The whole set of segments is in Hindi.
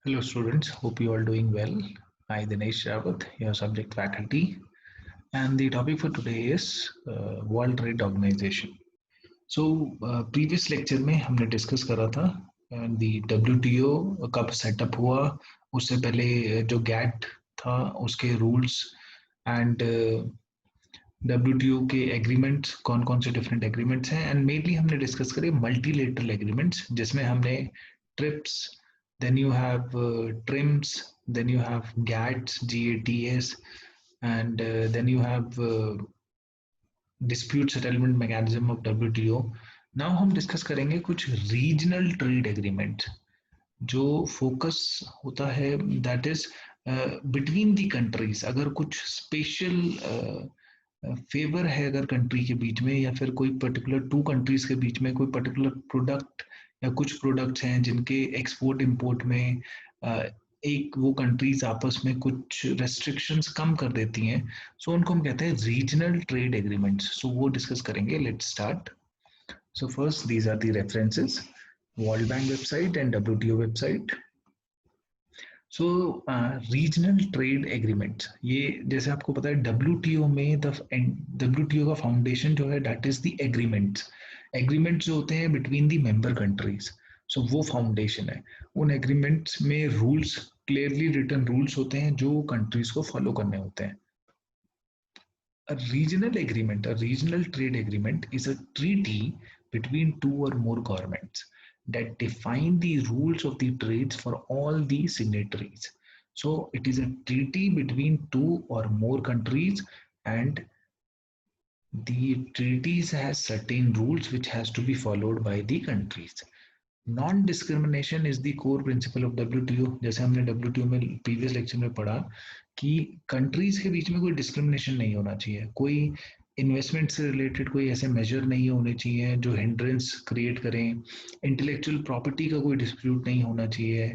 Hello students, hope you all doing well. I Dinesh Rawat, your subject faculty, and the topic for today is World Trade Organization. Previous lecture में हमने डिस्कस करा था the WTO कब सेटअप हुआ, उससे पहले जो गैट था उसके रूल्स एंड WTO के एग्रीमेंट्स कौन कौन से डिफरेंट एग्रीमेंट्स हैं एंड मेनली हमने डिस्कस करे मल्टीलेटरल एग्रीमेंट्स जिसमें हमने trips, then you have trims, then you have GATS, GATS, and then you have dispute settlement mechanism of WTO. Now हम डिस्कस करेंगे कुछ रीजनल ट्रेड एग्रीमेंट जो फोकस होता है that is between the countries. अगर कुछ स्पेशल फेवर है अगर कंट्री के बीच में या फिर कोई पर्टिकुलर टू कंट्रीज के बीच में कोई पर्टिकुलर प्रोडक्ट या कुछ प्रोडक्ट्स हैं जिनके एक्सपोर्ट इंपोर्ट में एक वो कंट्रीज आपस में कुछ रेस्ट्रिक्शंस कम कर देती हैं, सो उनको हम कहते हैं रीजनल ट्रेड एग्रीमेंट्स। सो वो डिस्कस करेंगे। Let's start. So first these are the references, world bank website and WTO website. So regional trade agreement, ये जैसे आपको पता है WTO में WTO का फाउंडेशन जो है that is the agreements. Agreements जो होते हैं बिटवीन द मेंबर कंट्रीज, सो वो फाउंडेशन है। उन एग्रीमेंट्स में रूल्स, क्लियरली रिटन रूल्स होते हैं जो कंट्रीज को फॉलो करने होते हैं। A regional agreement, a regional trade agreement is a treaty between two or more governments that define the rules of the trades for all the signatories. So it is a treaty between two or more countries, and the treaties has certain rules which has to be followed by the countries. Non discrimination is the core principle of WTO। जैसे हमने WTO में प्रीवियस लेक्चर में पढ़ा कि कंट्रीज के बीच में कोई डिस्क्रिमिनेशन नहीं होना चाहिए, कोई इन्वेस्टमेंट से रिलेटेड कोई ऐसे मेजर नहीं होने चाहिए जो हिंड्रेंस क्रिएट करें, इंटेलेक्चुअल प्रॉपर्टी का कोई डिस्प्यूट नहीं होना चाहिए,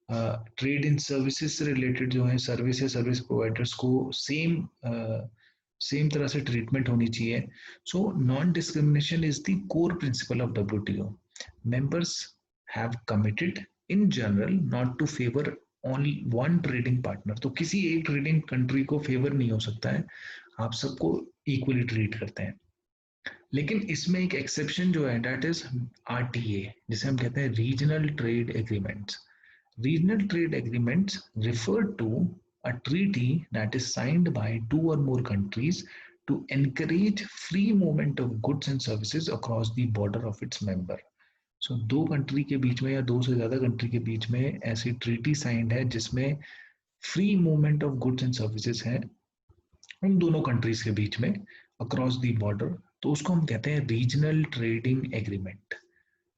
ट्रेड इन सर्विसेज से रिलेटेड जो है सर्विस या सर्विस प्रोवाइडर्स को सेम तरह से ट्रीटमेंट होनी चाहिए। So non discrimination is the core principle of WTO। Members have committed in general not to favor only one trading partner। तो किसी एक ट्रेडिंग कंट्री को फेवर नहीं हो सकता है, आप सबको इक्वली ट्रीट करते हैं। लेकिन इसमें एक एक्सेप्शन जो है दैट इज RTA, जिसे हम कहते हैं regional trade agreements. Regional trade agreements refer to a treaty that is signed by two or more countries to encourage free movement of goods and services across the border of its member। सो दो कंट्री के बीच में या दो से ज्यादा कंट्री के बीच में ऐसी ट्रीटी साइंड है जिसमें free movement of goods and services है उन दोनों कंट्रीज के बीच में अक्रॉस द बॉर्डर, तो उसको हम कहते हैं regional trading agreement.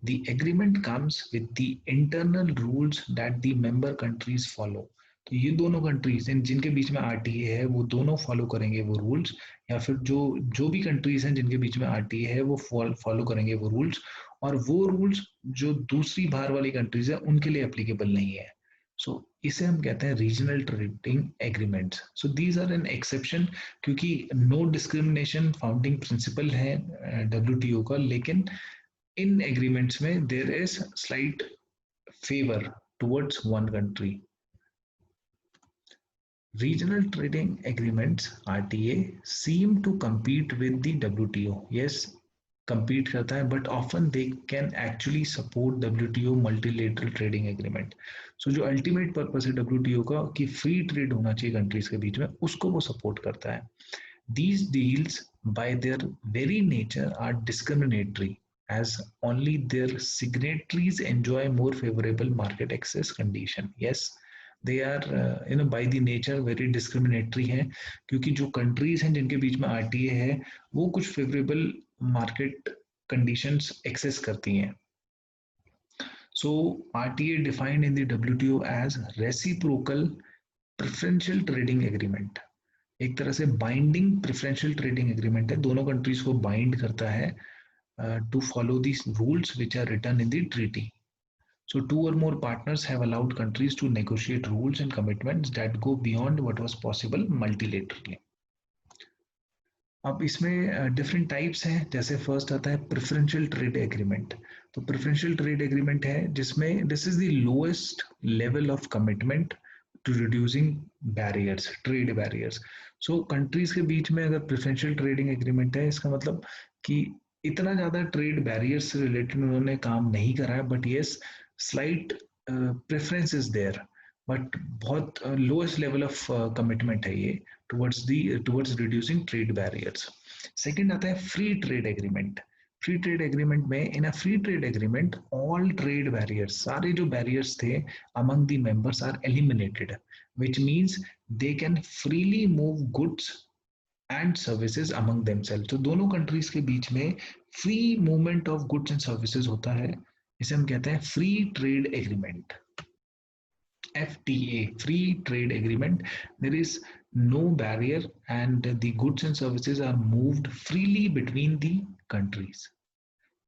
The agreement comes with the internal rules that the member countries follow। तो ये दोनों कंट्रीज जिनके बीच में RTA है वो दोनों फॉलो करेंगे वो रूल्स, या फिर जो जो भी कंट्रीज हैं जिनके बीच में RTA है वो फॉलो करेंगे वो रूल्स, और वो रूल्स जो दूसरी बाहर वाली कंट्रीज है उनके लिए एप्लीकेबल नहीं है। सो इसे हम कहते हैं regional trading agreements. So these are an exception, क्योंकि नो डिस्क्रिमिनेशन फाउंडिंग प्रिंसिपल है WTO का, लेकिन इन एग्रीमेंट्स में there is slight favour towards one country. Regional trading agreements RTA seem to compete with the WTO। Yes, compete करता है, but often they can actually support WTO multilateral trading agreement। So जो ultimate purpose है WTO का कि free trade होना चाहिए countries के बीच में, उसको वो support करता है। These deals by their very nature are discriminatory as only their signatories enjoy more favorable market access condition। Yes, they are by the nature very discriminatory हैं, क्योंकि जो कंट्रीज हैं जिनके बीच में RTA है वो कुछ फेवरेबल मार्केट कंडीशंस एक्सेस करती हैं। So RTA defined in the WTO as reciprocal preferential trading agreement. एक तरह से बाइंडिंग प्रेफरेंशियल ट्रेडिंग एग्रीमेंट है, दोनों कंट्रीज को बाइंड करता है to follow this rules which are written in the treaty. So two or more partners have allowed countries to negotiate rules and commitments that go beyond what was possible multilaterally। अब इसमें डिफरेंट टाइप्स हैं, जैसे फर्स्ट आता है प्रेफरेंशियल ट्रेड एग्रीमेंट। तो प्रेफरेंशियल ट्रेड एग्रीमेंट है जिसमें this is the lowest level of commitment to reducing barriers, trade barriers. So countries के बीच में अगर प्रेफरेंशियल ट्रेडिंग एग्रीमेंट है, इसका मतलब कि इतना ज्यादा ट्रेड बैरियर्स से रिलेटेड उन्होंने काम नहीं करा है, but yes slight preference is there, but बहुत लोएस्ट लेवल ऑफ कमिटमेंट है ये towards reducing trade barriers. Second आता है free trade agreement. Free trade agreement में, in a free trade agreement all trade barriers, सारे जो बैरियर्स थे among the members are eliminated, which means they can freely move goods and services among themselves. तो दोनों कंट्रीज के बीच में free movement of goods and services होता है, इसे हम कहते हैं free trade agreement, FTA, Free Trade Agreement. There is no barrier and the goods and services are moved freely between the countries.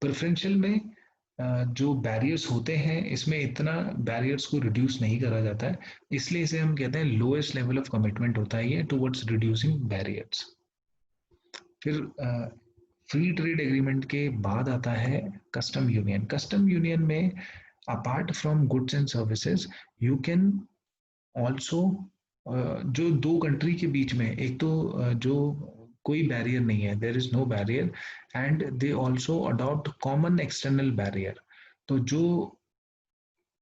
Preferential में जो बैरियर्स होते हैं इसमें इतना बैरियर्स को रिड्यूस नहीं करा जाता है, इसलिए इसे हम कहते हैं लोएस्ट लेवल ऑफ कमिटमेंट होता है ये टुवर्ड्स रिड्यूसिंग बैरियर्स। फिर फ्री ट्रेड एग्रीमेंट के बाद आता है कस्टम यूनियन। कस्टम यूनियन में apart from goods and services you can also, जो दो कंट्री के बीच में एक तो जो कोई बैरियर नहीं है, there is no barrier, and they also adopt common external barrier. तो जो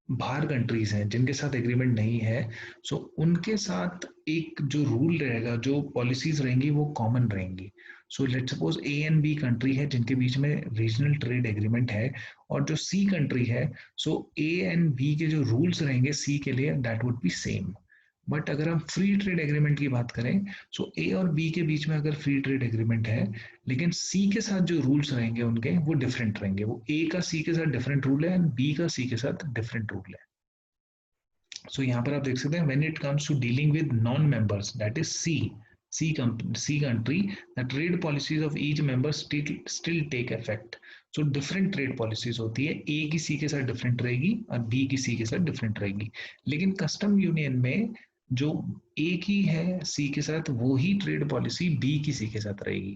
बाहर कंट्रीज हैं जिनके साथ एग्रीमेंट नहीं है, सो उनके साथ एक जो रूल रहेगा, जो पॉलिसीज रहेंगी वो कॉमन रहेंगी। So let suppose A and B country है जिनके बीच में रीजनल ट्रेड एग्रीमेंट है, और जो सी कंट्री है, सो ए एंड बी के जो रूल्स रहेंगे सी के लिए that would be same. But अगर हम फ्री ट्रेड एग्रीमेंट की बात करें, सो ए और बी के बीच में अगर फ्री ट्रेड एग्रीमेंट है, लेकिन सी के साथ जो रूल्स रहेंगे उनके वो डिफरेंट रहेंगे, वो ए का सी के साथ डिफरेंट रूल है एंड बी का सी के साथ डिफरेंट रूल है। सो यहाँ पर आप देख सकते हैं when it comes to dealing with non members, that is C country, the trade policies of each member still take effect. So different trade policies होती है, ए की सी के साथ डिफरेंट रहेगी और बी की सी के साथ डिफरेंट रहेगी, लेकिन कस्टम यूनियन में जो ए की है सी के साथ वो ही ट्रेड पॉलिसी बी की सी के साथ रहेगी।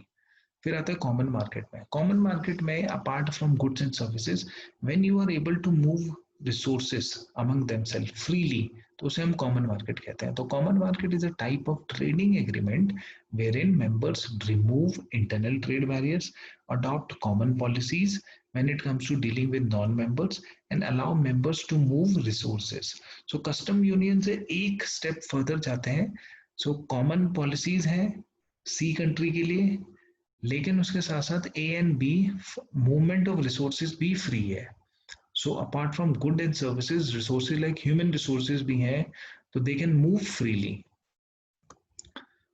फिर आता है कॉमन मार्केट में। कॉमन मार्केट में apart from goods and services, when you are able to move resources among themself freely, तो उसे हम कॉमन मार्केट कहते हैं। तो common market is a type of trading agreement wherein members remove internal trade barriers, adopt common policies when it comes to dealing with non-members, and allow members to move resources. So custom union से एक स्टेप फर्दर जाते हैं। सो कॉमन पॉलिसीज हैं सी कंट्री के लिए, लेकिन उसके साथ साथ A and B movement of resources भी फ्री है। So apart from good and services, resources like human resources भी हैं, तो दे कैन मूव फ्रीली।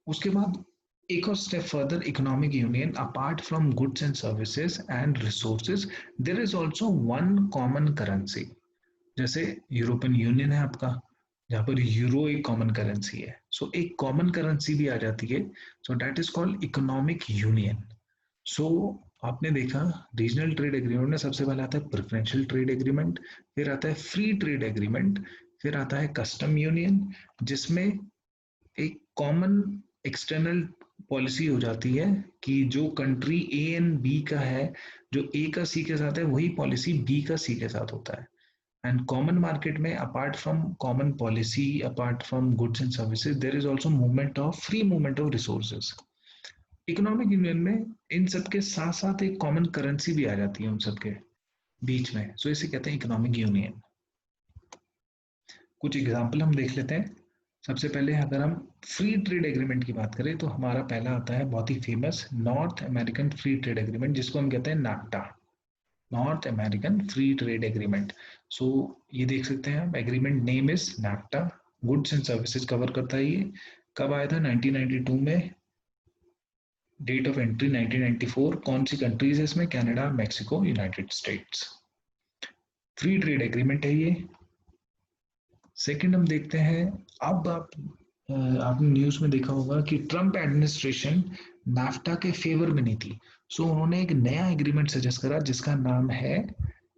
उसके बाद एक और step further, economic union. Apart from goods and services and resources, there is also one common currency. जैसे यूरोपियन यूनियन है आपका, जहाँ पर यूरो एक कॉमन करेंसी है, सो एक कॉमन करेंसी भी आ जाती है, so that is called economic union. So आपने देखा रीजनल ट्रेड एग्रीमेंट में सबसे पहले आता है प्रेफरेंशियल ट्रेड एग्रीमेंट, फिर आता है फ्री ट्रेड एग्रीमेंट, फिर आता है कस्टम यूनियन, जिसमें एक कॉमन एक्सटर्नल पॉलिसी हो जाती है कि जो कंट्री ए एंड बी का है, जो ए का सी के साथ है वही पॉलिसी बी का सी के साथ होता है। एंड कॉमन मार्केट में apart from common policy, apart from goods and services, there is also movement of free movement of resources. Economic union में इन सबके साथ साथ एक कॉमन करेंसी भी आ जाती है उन सबके बीच में, सो इसे कहते हैं इकोनॉमिक यूनियन। कुछ एग्जाम्पल हम देख लेते हैं। सबसे पहले अगर हम फ्री ट्रेड एग्रीमेंट की बात करें, तो हमारा पहला आता है बहुत ही famous North American free trade agreement, जिसको हम कहते हैं NAFTA, North American free trade agreement. So ये देख सकते हैं आप, agreement name is NAFTA, goods and services cover करता है। ये कब आया था? 1992 में, डेट ऑफ एंट्री 1994। कौन सी कंट्रीज है इसमें? Canada, Mexico, United states. Free trade agreement है ये। सेकंड हम देखते हैं, अब आपने न्यूज में देखा होगा कि ट्रम्प एडमिनिस्ट्रेशन नाफ्टा के फेवर में नहीं थी, सो उन्होंने एक नया एग्रीमेंट सजेस्ट करा जिसका नाम है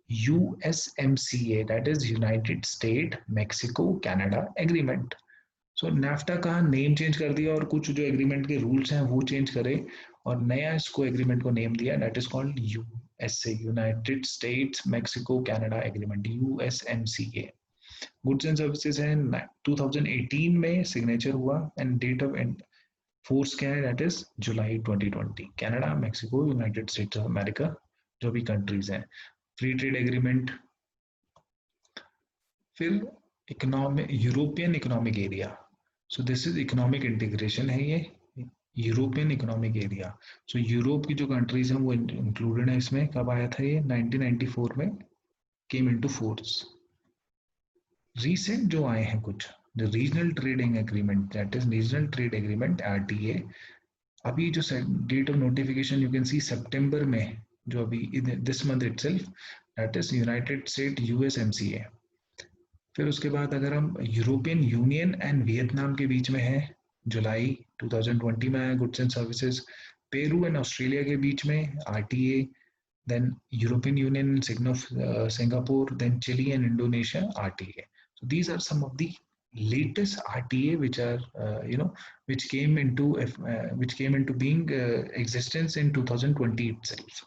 USMCA, that is United state Mexico Canada agreement. So NAFTA का नेम चेंज कर दिया और कुछ जो एग्रीमेंट के रूल्स हैं वो चेंज करे, और नया इसको एग्रीमेंट को नेम दिया, that is called USA, United States Mexico Canada agreement, USMCA. Goods and services है 2018 में सिग्नेचर हुआ एंड डेट ऑफ फोर्स क्या है, that is July 2020। Canada, Mexico, United states of America जो भी कंट्रीज हैं, फ्री ट्रेड एग्रीमेंट। फिर economic, European economic area, so this is economic integration है ये, यूरोपियन इकोनॉमिक एरिया। सो यूरोप की जो कंट्रीज हैं वो इंक्लूडेड है इसमें। कब आया था ये, 1994 में केम इनटू फोर्स। रिसेंट जो आए हैं कुछ, the regional trading agreement, that is regional trade agreement RTA. अभी जो date of notification you can see सितंबर में, जो अभी this month itself, that is United State USMCA. फिर उसके बाद अगर हम यूरोपियन यूनियन एंड वियतनाम के बीच में है, जुलाई 2020 में आया goods and services. Peru and Australia के बीच में RTA, then European Union Singapore, then Chile and Indonesia RTA. So these are some of the latest RTA which are which came into being existence in 2020 itself.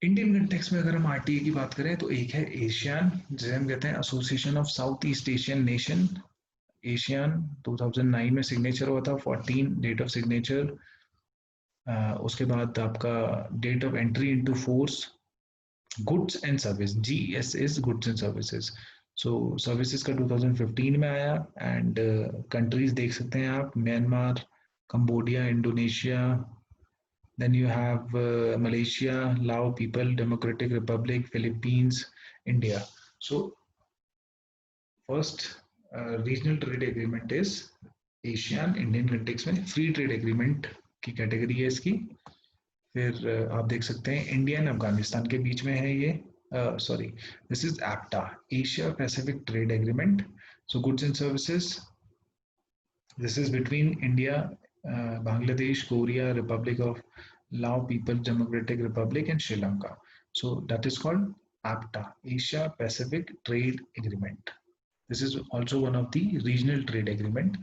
Indian context में अगर हम आरटीए की बात करें तो एक है एशियान, जिसे हम कहते हैं Association of South East Asian Nation, ASEAN 2009 में सिग्नेचर हुआ था, 14 डेट ऑफ सिग्नेचर। उसके बाद आपका date of entry into force, goods and service, GS is goods and services. So services का 2015 में आया एंड कंट्रीज देख सकते हैं आप, Myanmar, Cambodia, Indonesia, then you have Malaysia, Lao People Democratic Republic, Philippines, India. So first regional trade agreement is ASEAN, Indian context में फ्री ट्रेड एग्रीमेंट की कैटेगरी है इसकी। फिर आप देख सकते हैं इंडिया एंड अफगानिस्तान के बीच में है ये, sorry this is एप्टा, Asia Pacific trade agreement. So goods and services, this is between India, Bangladesh, Korea, Republic of Lao People Democratic Republic and Sri Lanka. So that is called APTA, Asia Pacific Trade Agreement. This is also one of the regional trade agreement.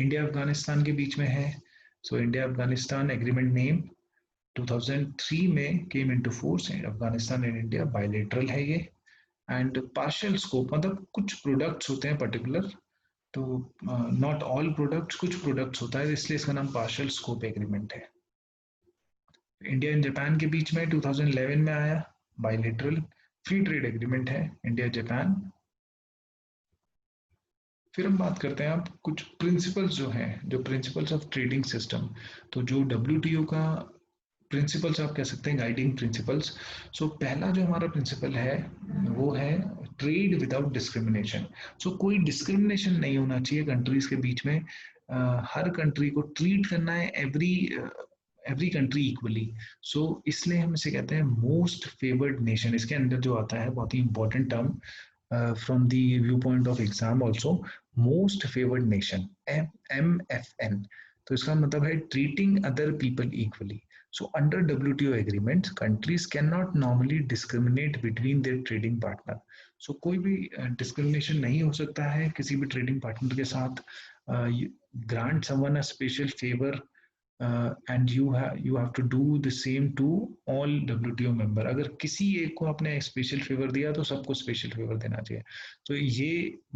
India Afghanistan के बीच में है। So India Afghanistan agreement name 2003 में came into force। Afghanistan and India bilateral है ये, and partial scope मतलब कुछ products होते हैं particular, तो नॉट ऑल प्रोडक्ट्स, कुछ प्रोडक्ट्स होता है, इसलिए इसका नाम पार्शियल स्कोप एग्रीमेंट है। इंडिया एंड जापान के बीच में 2011 में आया, बायलेटरल फ्री ट्रेड एग्रीमेंट है इंडिया जापान। फिर हम बात करते हैं आप कुछ प्रिंसिपल्स जो हैं, जो प्रिंसिपल्स ऑफ ट्रेडिंग सिस्टम, तो जो डब्ल्यूटीओ का प्रिंसिपल्स आप कह सकते हैं, गाइडिंग प्रिंसिपल्स। सो पहला जो हमारा प्रिंसिपल है वो है ट्रेड विदाउट डिस्क्रिमिनेशन। सो कोई डिस्क्रिमिनेशन नहीं होना चाहिए कंट्रीज के बीच में, हर कंट्री को ट्रीट करना है एवरी कंट्री इक्वली। सो इसलिए हम इसे कहते हैं मोस्ट फेवर्ड नेशन। इसके अंदर जो आता है बहुत ही important term from the view point of exam also, most favoured nation, MFN। तो इसका मतलब है treating other people equally. So under WTO agreements, countries cannot normally discriminate between their trading partner. So कोई भी discrimination नहीं हो सकता है किसी भी trading partner के साथ। Grant someone a special favor and you have to do the same to all WTO member. अगर किसी एक को आपने special favor दिया तो सबको special favor देना चाहिए। तो ये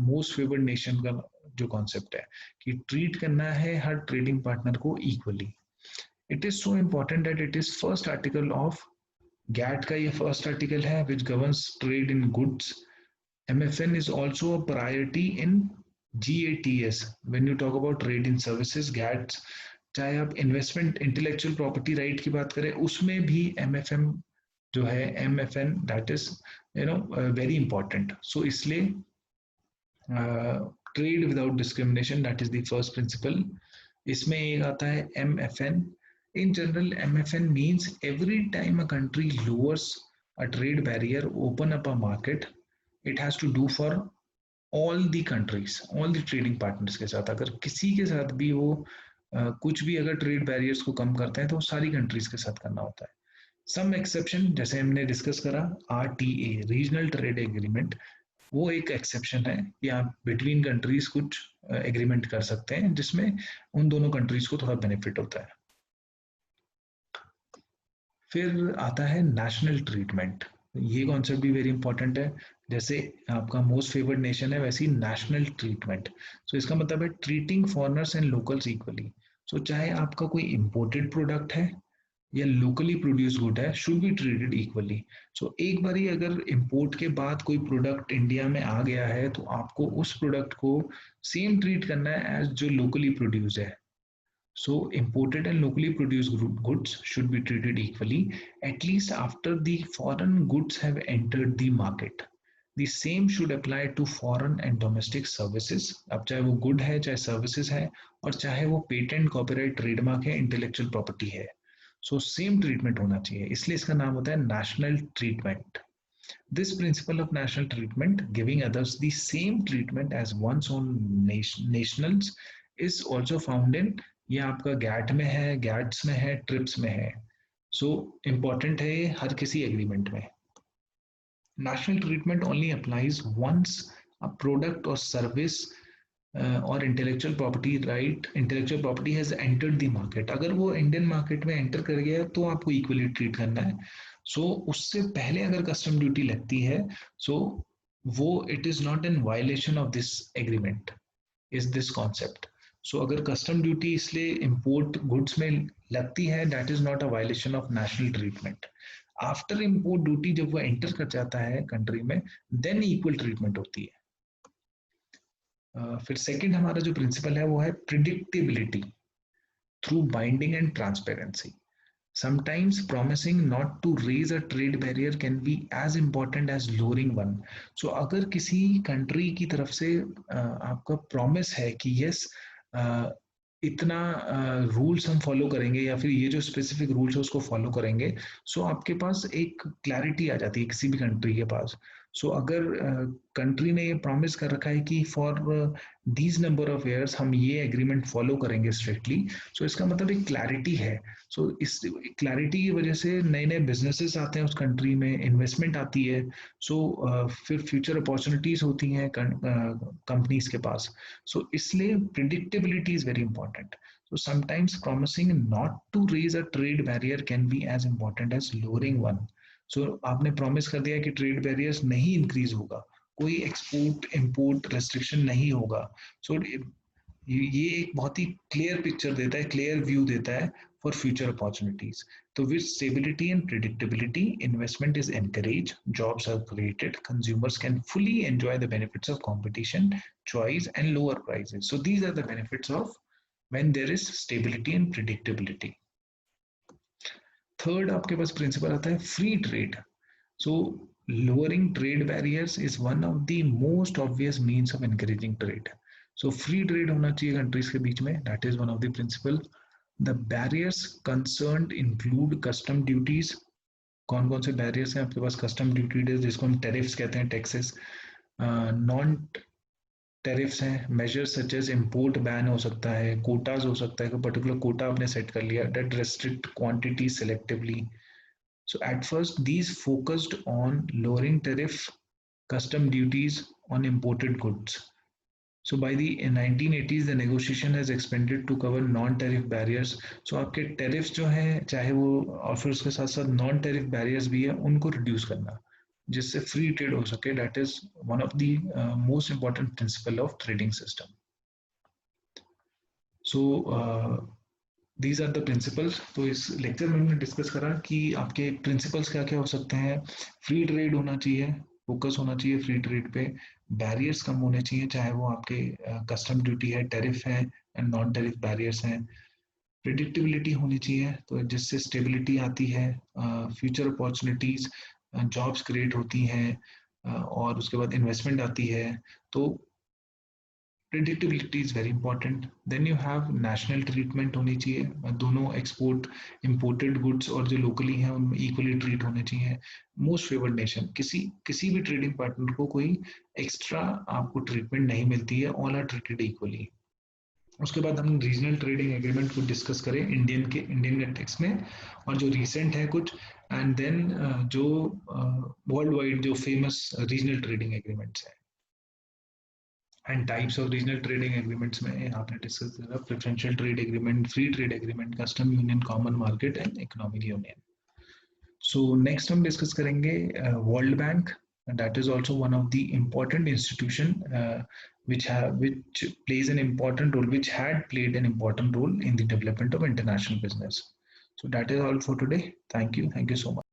most favored nation का जो concept है कि treat करना है हर trading partner को equally. It is so important that it is first article of GATT का ये first article है which governs trade in goods. MFN is also a priority in GATS when you talk about trade in services. GATT चाहे आप investment intellectual property right की बात करें उसमें भी MFN जो है, MFN that is very important. So इसलिए trade without discrimination, that is the first principle. इसमें एक आता है MFN. In general, MFN means every time a country lowers a trade barrier, open up a market, it has to do for all the countries, all the trading partners के साथ। अगर किसी के साथ भी वो कुछ भी अगर ट्रेड बैरियर्स को कम करते हैं तो सारी कंट्रीज के साथ करना होता है। सम एक्सेप्शन जैसे हमने डिस्कस करा, RTA रीजनल ट्रेड एग्रीमेंट, वो एक एक्सेप्शन है कि आप बिटवीन कंट्रीज कुछ एग्रीमेंट कर सकते हैं जिसमें उन दोनों कंट्रीज को थोड़ा बेनिफिट होता है। फिर आता है नेशनल ट्रीटमेंट। ये कॉन्सेप्ट भी वेरी इंपॉर्टेंट है। जैसे आपका मोस्ट फेवर्ड नेशन है, वैसे ही नेशनल ट्रीटमेंट। सो इसका मतलब है treating foreigners and locals equally. So चाहे आपका कोई इंपोर्टेड प्रोडक्ट है या लोकली प्रोड्यूस गुड है, should be treated equally. So एक बारी अगर इंपोर्ट के बाद कोई प्रोडक्ट इंडिया में आ गया है, तो आपको उस प्रोडक्ट को सेम ट्रीट करना है एज जो लोकली प्रोड्यूस है। So imported and locally produced goods should be treated equally, at least after the foreign goods have entered the market. The same should apply to foreign and domestic services. अब चाहे वो गुड है, चाहे सर्विसेज है, और चाहे वो पेटेंट, कॉपीराइट, ट्रेडमार्क है, इंटेलेक्चुअल प्रॉपर्टी है। सो सेम ट्रीटमेंट होना चाहिए, इसलिए इसका नाम होता है national treatment. This principle of national treatment, giving others the same treatment as one's own nationals, is also found in, ये आपका गैट में है, गैट्स में है, ट्रिप्स में है। सो इम्पॉर्टेंट है ये हर किसी एग्रीमेंट में। National treatment only applies once a product और सर्विस और intellectual property right, intellectual property has entered the market. अगर वो इंडियन मार्केट में एंटर कर गया तो आपको इक्वली ट्रीट करना है। उससे पहले अगर कस्टम ड्यूटी लगती है, सो वो it is not in violation of this agreement, is this concept. अगर कस्टम ड्यूटी इसलिए इंपोर्ट गुड्स में लगती है, that is not a violation of national treatment. After import duty जब वो एंटर कर जाता है कंट्री में, देन इक्वल ट्रीटमेंट होती है। फिर सेकंड हमारा जो प्रिंसिपल है वो है predictability through binding and transparency. Sometimes promising not to raise a trade barrier can be as important as lowering one. So अगर किसी कंट्री की तरफ से आपका प्रॉमिस है कि यस इतना रूल्स हम फॉलो करेंगे, या फिर ये जो स्पेसिफिक रूल्स है उसको फॉलो करेंगे, आपके पास एक क्लैरिटी आ जाती है किसी भी कंट्री के पास। अगर कंट्री ने ये प्रॉमिस कर रखा है कि for these number of years हम ये एग्रीमेंट फॉलो करेंगे स्ट्रिक्टली, इसका मतलब एक क्लैरिटी है। इस क्लैरिटी की वजह से नए नए बिजनेसेस आते हैं उस कंट्री में, इन्वेस्टमेंट आती है। फिर फ्यूचर अपॉर्चुनिटीज होती हैं कंपनीज के पास। इसलिए predictability is very important. Sometimes promising not to raise a trade barrier can be as important as lowering one. आपने प्रॉमिस कर दिया कि ट्रेड बैरियर्स नहीं इंक्रीज होगा, कोई एक्सपोर्ट इंपोर्ट रेस्ट्रिक्शन नहीं होगा। ये एक बहुत ही क्लियर पिक्चर देता है, क्लियर व्यू देता है फॉर फ्यूचर अपॉर्चुनिटीज। तो with stability and predictability, investment is encourage, jobs are created, consumers can fully enjoy the benefits of competition, choice and lower prices. So these are the benefits of when there is stability and predictability. Third आपके पास प्रिंसिपल आता है free trade. Lowering trade barriers is one of the most obvious means of encouraging trade. Free trade होना चाहिए कंट्रीज के बीच में, that is one of the principle. The barriers concerned include custom duties. कौन कौन से बैरियर्स हैं आपके पास? कस्टम ड्यूटीज जिसको हम टैरिफ्स कहते हैं, टैक्सेस। नॉन टैरिफ्स हैं, measures such as import ban हो सकता है, कोटाज हो सकता है, कोई पर्टिकुलर कोटा आपने सेट कर लिया, that restrict quantity selectively. So at first, these focused on lowering tariff, custom duties on imported goods. So by the 1980s, the negotiation has expanded to cover non-tariff barriers. So आपके tariffs जो हैं, चाहे वो और फिर उसके साथ साथ non-tariff barriers भी है, उनको reduce करना, जिससे free trade हो सके. That is one of the most important principle of trading system. So these are the principles. तो इस लेक्चर में हमने डिस्कस करा कि आपके प्रिंसिपल्स क्या क्या हो सकते हैं। फ्री ट्रेड होना चाहिए, फोकस होना चाहिए फ्री ट्रेड पे, बैरियर्स कम होने चाहिए, चाहे वो आपके कस्टम ड्यूटी है, टैरिफ है एंड नॉन टैरिफ बैरियर्स हैं। प्रिडिक्टेबिलिटी होनी चाहिए, तो जिससे स्टेबिलिटी आती है, फ्यूचर अपॉर्चुनिटीज, जॉब्स क्रिएट होती हैं और उसके बाद इन्वेस्टमेंट आती है। तो predictability is very important. Then you have national treatment होनी चाहिए, दोनों एक्सपोर्ट इंपोर्टेड गुड्स और जो लोकली हैं उनमें इक्वली ट्रीट होने चाहिए। मोस्ट फेवर्ड नेशन, किसी भी ट्रेडिंग पार्टनर को कोई एक्स्ट्रा आपको ट्रीटमेंट नहीं मिलती है, ऑल आर ट्रीटेड इक्वली। उसके बाद हम रीजनल ट्रेडिंग एग्रीमेंट को डिस्कस करें इंडियन कंटेक्स्ट में, और जो रिसेंट है कुछ, एंड देन जो वर्ल्ड वाइड जो फेमस रीजनल ट्रेडिंग एग्रीमेंट्स हैं। And types of regional trading agreements में आपने डिस्कस करा preferential trade agreement, free trade agreement, custom union, common market and economic union. So next हम डिस्कस करेंगे world bank, that is also one of the important institution which plays an important role, which had played an important role in the development of international business. So that is all for today. Thank you so much.